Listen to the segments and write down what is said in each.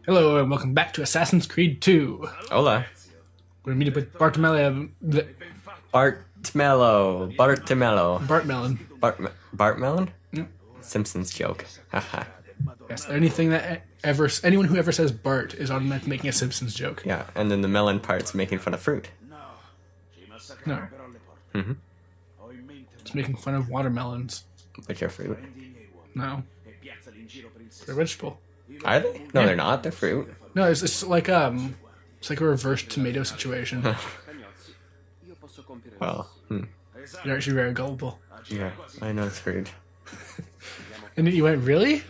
Hello and welcome back to Assassin's Creed 2. Hola. We're meeting with Bartmelon. Bart Melon? Yep. Simpsons joke. Haha. Yes, anyone who ever says Bart is automatically making a Simpsons joke. Yeah, and then the melon part's making fun of fruit. No. Mm-hmm. It's making fun of watermelons. Which are fruit. No. They're vegetable. Are they? No, Yeah. they're not. They're fruit. No, it's like a reverse tomato situation. Well, You're actually very gullible. yeah, I know it's fruit. And then you went, really?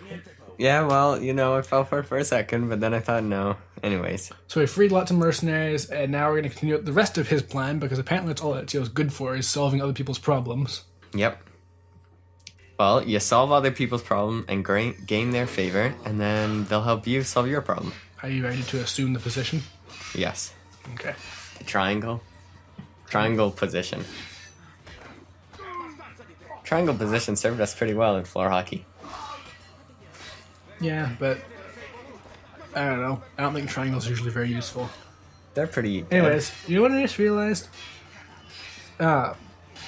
Yeah, well, I fell for it for a second, but then I thought no. Anyways. So we freed lots of mercenaries, and now we're going to continue the rest of his plan, because apparently that's all Ezio's good for, is solving other people's problems. Yep. Well, you solve other people's problem and gain their favor, and then they'll help you solve your problem. Are you ready to assume the position? Yes. Okay. Triangle position. Triangle position served us pretty well in floor hockey. Yeah, but I don't know. I don't think triangles are usually very useful. They're pretty good. Anyways, you know what I just realized?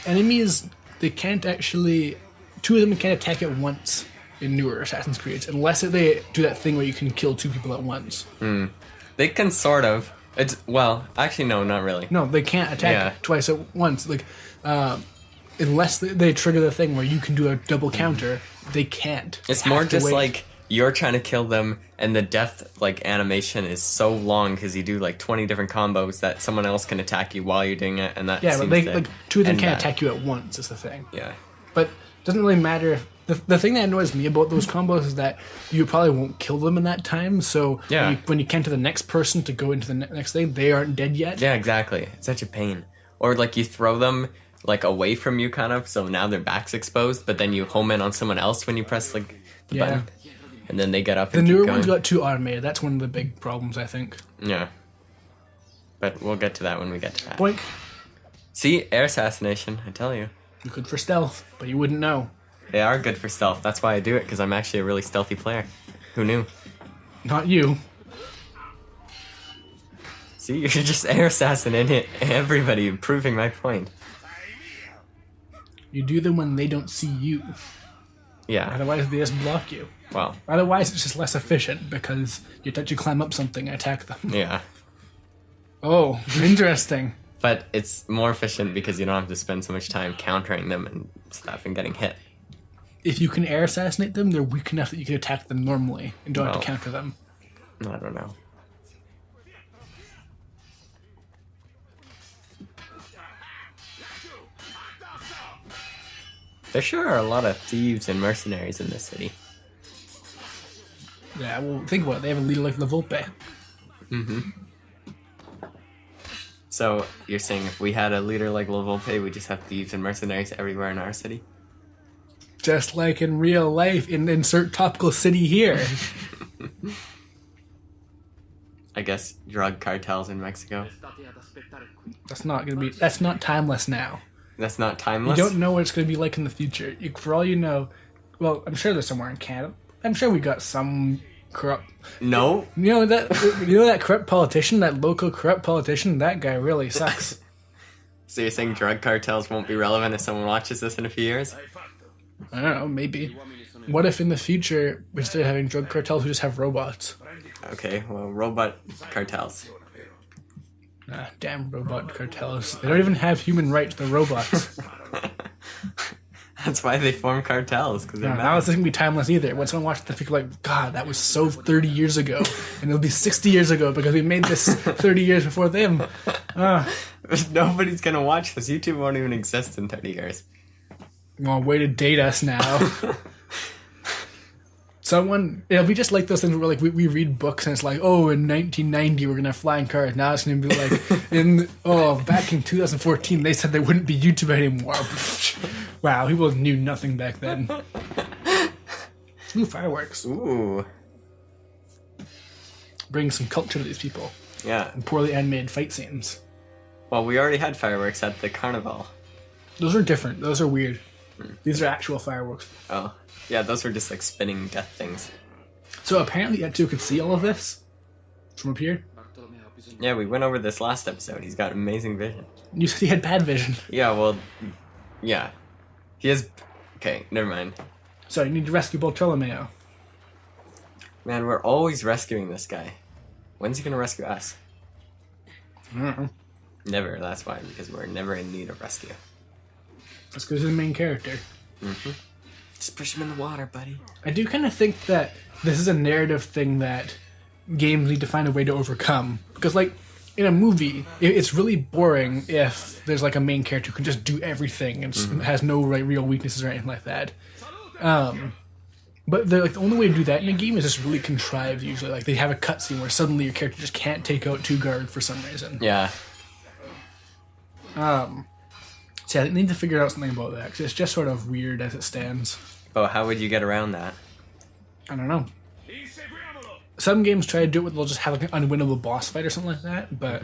Enemies, they can't actually... Two of them can't attack at once in newer Assassin's Creed, unless they do that thing where you can kill two people at once. They can sort of. Actually no, not really. No, they can't attack twice at once. Unless they trigger the thing where you can do a double counter, they can't. It's They more have to just wait. like you're trying to kill them and the death animation is so long because you do 20 different combos that someone else can attack you while you're doing it, and that Yeah, seems but to two of them end can't that. attack you at once, is the thing. Yeah. But it doesn't really matter. The thing that annoys me about those combos is that you probably won't kill them in that time, so Yeah. when you can to the next person to go into the next thing, they aren't dead yet. Yeah, exactly. It's such a pain. Or you throw them away from you kind of, so now their back's exposed, but then you home in on someone else when you press the button. And then they get up The and keep newer going. ones got too automated. That's one of the big problems, I think. Yeah. But we'll get to that when we get to that. Boink. See, air assassination, I tell you. You're good for stealth, but you wouldn't know. They are good for stealth. That's why I do it, because I'm actually a really stealthy player. Who knew? Not you. See, you're just air assassinating everybody, proving my point. You do them when they don't see you. Yeah, Otherwise, they just block you. well, Otherwise, it's just less efficient because you have to climb up something and attack them. yeah. Oh, interesting. But it's more efficient because you don't have to spend so much time countering them and stuff and getting hit. If you can air assassinate them, they're weak enough that you can attack them normally and don't have Well. to counter them. I don't know. There sure are a lot of thieves and mercenaries in this city. Yeah, well, think about it. They have a leader like La Volpe. So, you're saying if we had a leader like La Volpe, we just have thieves and mercenaries everywhere in our city? Just like in real life, insert topical city here. I guess drug cartels in Mexico. That's not timeless now. That's not You timeless? don't know what it's going to be like in the future. For all you know, well, I'm sure there's somewhere in Canada. I'm sure we got some corrupt... No? You know that corrupt politician, that local corrupt politician? That guy really sucks. So you're saying drug cartels won't be relevant if someone watches this in a few years? I don't know, maybe. What if in the future, instead of having drug cartels, we just have robots? Okay, well, robot cartels. Ah, damn robot cartels. They don't even have human rights, they're robots. That's why they form cartels, because they're Now mad. it's not going to be timeless either. When someone watches the figure like, God, that was so 30 years ago. And it'll be 60 years ago because we made this 30 years before them. Nobody's gonna watch this. YouTube won't even exist in 30 years. Well, way to date us now. It'll be just like those things where we read books and it's like, oh, in 1990 we're gonna have flying cars. Now it's gonna be like, back in 2014 they said there wouldn't be YouTube anymore. Wow, people knew nothing back then. Ooh, fireworks. Ooh. Bring some culture to these people. Yeah. And poorly animated fight scenes. Well, we already had fireworks at the carnival. Those are different. Those are weird. These are actual fireworks. Oh. Yeah, those were just spinning death things. So apparently Ezio could see all of this. From up here? Yeah, we went over this last episode. He's got amazing vision. You said he had bad vision. Yeah, well, yeah. He has... Okay, never mind. So you need to rescue Bartolomeo. Man, we're always rescuing this guy. When's he gonna rescue us? I don't know. Never, that's why, because we're never in need of rescue. That's because he's the main character. Mm-hmm. Just push him in the water, buddy. I do kind of think that this is a narrative thing that games need to find a way to overcome. Because, like, in a movie, it's really boring if there's, like, a main character who can just do everything and has no real weaknesses or anything like that. But the only way to do that in a game is just really contrived, usually. Like, they have a cutscene where suddenly your character just can't take out 2 guards for some reason. Yeah. So yeah, they need to figure out something about that, because it's just sort of weird as it stands. But how would you get around that? I don't know. Some games try to do it where they'll just have like an unwinnable boss fight or something like that, but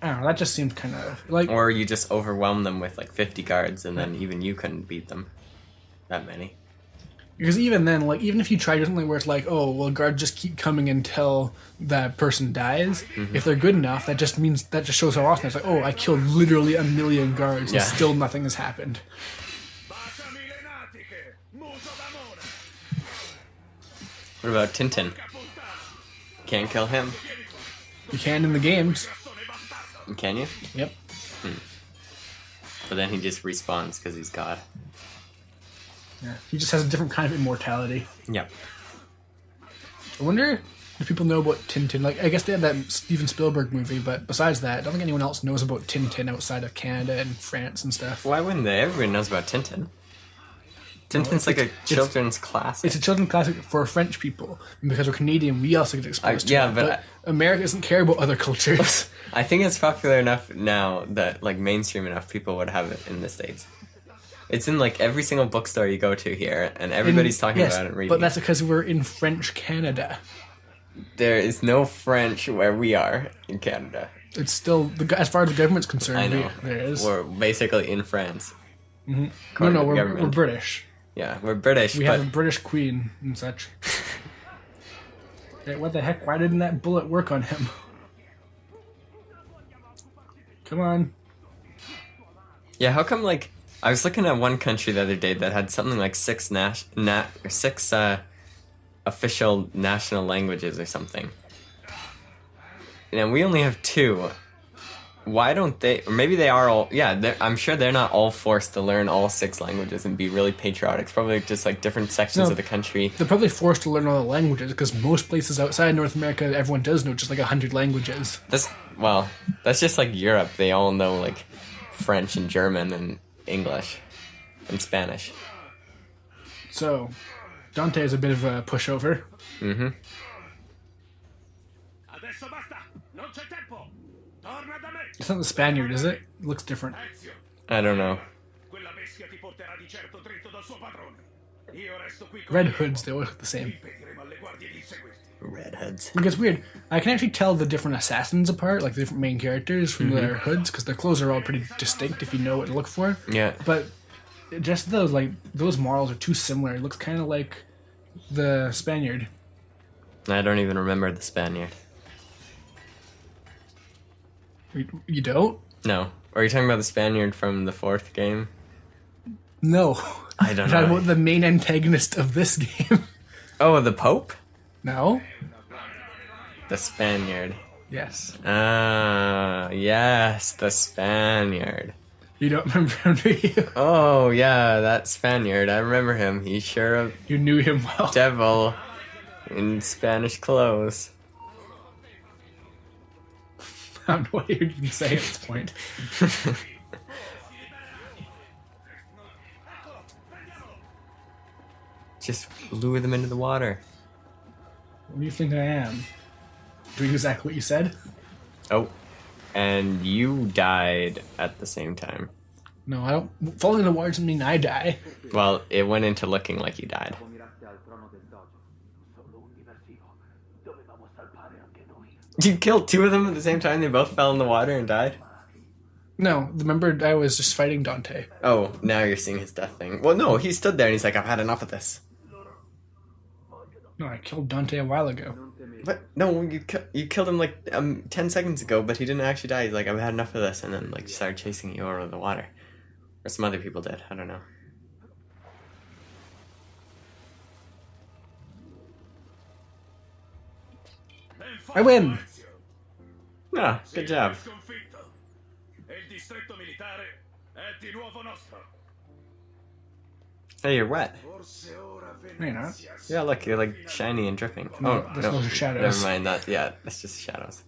I don't know, that just seems kind of like... Or you just overwhelm them with like 50 guards and then even you couldn't beat them. That many. Because even then, like, even if you try something where it's like, oh, well, guards just keep coming until that person dies, if they're good enough, that just means, that just shows how awesome it's like, oh, I killed literally 1 million guards and still nothing has happened. What about Tintin? Can't kill him? You can in the games. Can you? Yep. But then he just respawns because he's God. Yeah, he just has a different kind of immortality. Yep. I wonder if people know about Tintin. Like, I guess they had that Steven Spielberg movie, but besides that, I don't think anyone else knows about Tintin outside of Canada and France and stuff. Why wouldn't they? Everyone knows about Tintin. Tintin's like a children's classic. It's a children's classic for French people. And because we're Canadian, we also get exposed to it. But America doesn't care about other cultures. I think it's popular enough now that, like, mainstream enough people would have it in the States. It's in, like, every single bookstore you go to here, and everybody's talking about it and reading. But that's because we're in French Canada. There is no French where we are in Canada. It's still, as far as the government's concerned, I know. there is. We're basically in France. No, we're British. Yeah, we're British, We have a British queen and such. Hey, what the heck? Why didn't that bullet work on him? Come on. Yeah, how come, like... I was looking at one country the other day that had something like 6 official national languages or something. And we only have 2. Why don't they... Or maybe they are all... Yeah, I'm sure they're not all forced to learn all 6 languages and be really patriotic. It's probably just like different sections of the country. They're probably forced to learn all the languages because most places outside North America, everyone does know just like 100 languages. That's just like Europe. They all know like French and German and English and Spanish. So, Dante is a bit of a pushover. Mm-hmm. It's not the Spaniard, is it? It looks different. I don't know. Red hoods, they all look the same. Red hoods. It gets weird. I can actually tell the different assassins apart, like the different main characters from their hoods, because their clothes are all pretty distinct if you know what to look for. Yeah. But just those models are too similar. It looks kind of like the Spaniard. I don't even remember the Spaniard. You don't? No. Are you talking about the Spaniard from the 4th game? No. I don't know. I'm talking about the main antagonist of this game. Oh, the Pope? No. The Spaniard. Yes. Yes, the Spaniard. You don't remember him, do you? Oh, yeah, that Spaniard. I remember him. He's sure a You knew him well. devil in Spanish clothes. I don't know what you can say at this point. Just lure them into the water. What do you think I am? Doing exactly what you said? Oh, and you died at the same time. No, I don't. Falling in the water doesn't mean I die. Well, it went into looking like you died. You killed 2 of them at the same time? They both fell in the water and died? No, remember I was just fighting Dante. Oh, now you're seeing his death thing. Well, no, he stood there and he's like, I've had enough of this. No, I killed Dante a while ago. But no, you killed him like 10 seconds ago, but he didn't actually die. He's like, I've had enough of this, and then like started chasing you over the water, or some other people did. I don't know. I win. Ah, good job. Hey, you're wet. No, you're not. Yeah, look, you're like shiny and dripping. No, Oh, those no, are shadows. never mind that. Yeah, that's just shadows.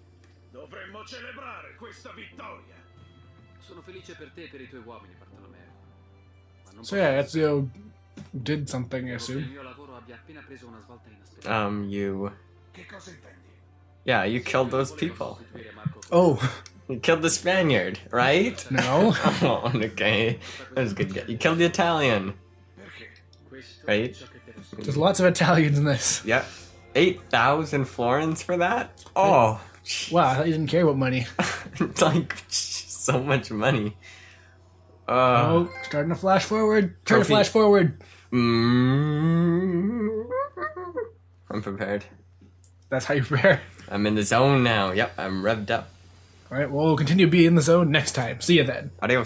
Sono felice per te e per I tuoi uomini, Bartolomeo. Ma non So yeah, Ezio did something, I posso che il assume. mio lavoro abbia appena preso una svolta inaspettata. Yeah, you killed those people. Oh, You killed the Spaniard, right? no. Oh, okay. That was good. You killed the Italian, right? There's lots of Italians in this. Yep. 8,000 florins for that? Oh, Wow, I thought you didn't care about money. it's like so much money. Oh, starting to flash forward. Turn to Trophy. flash forward. I'm prepared. That's how you prepare. I'm in the zone now. Yep, I'm revved up. All right, well, we'll continue being in the zone next time. See you then. Adios.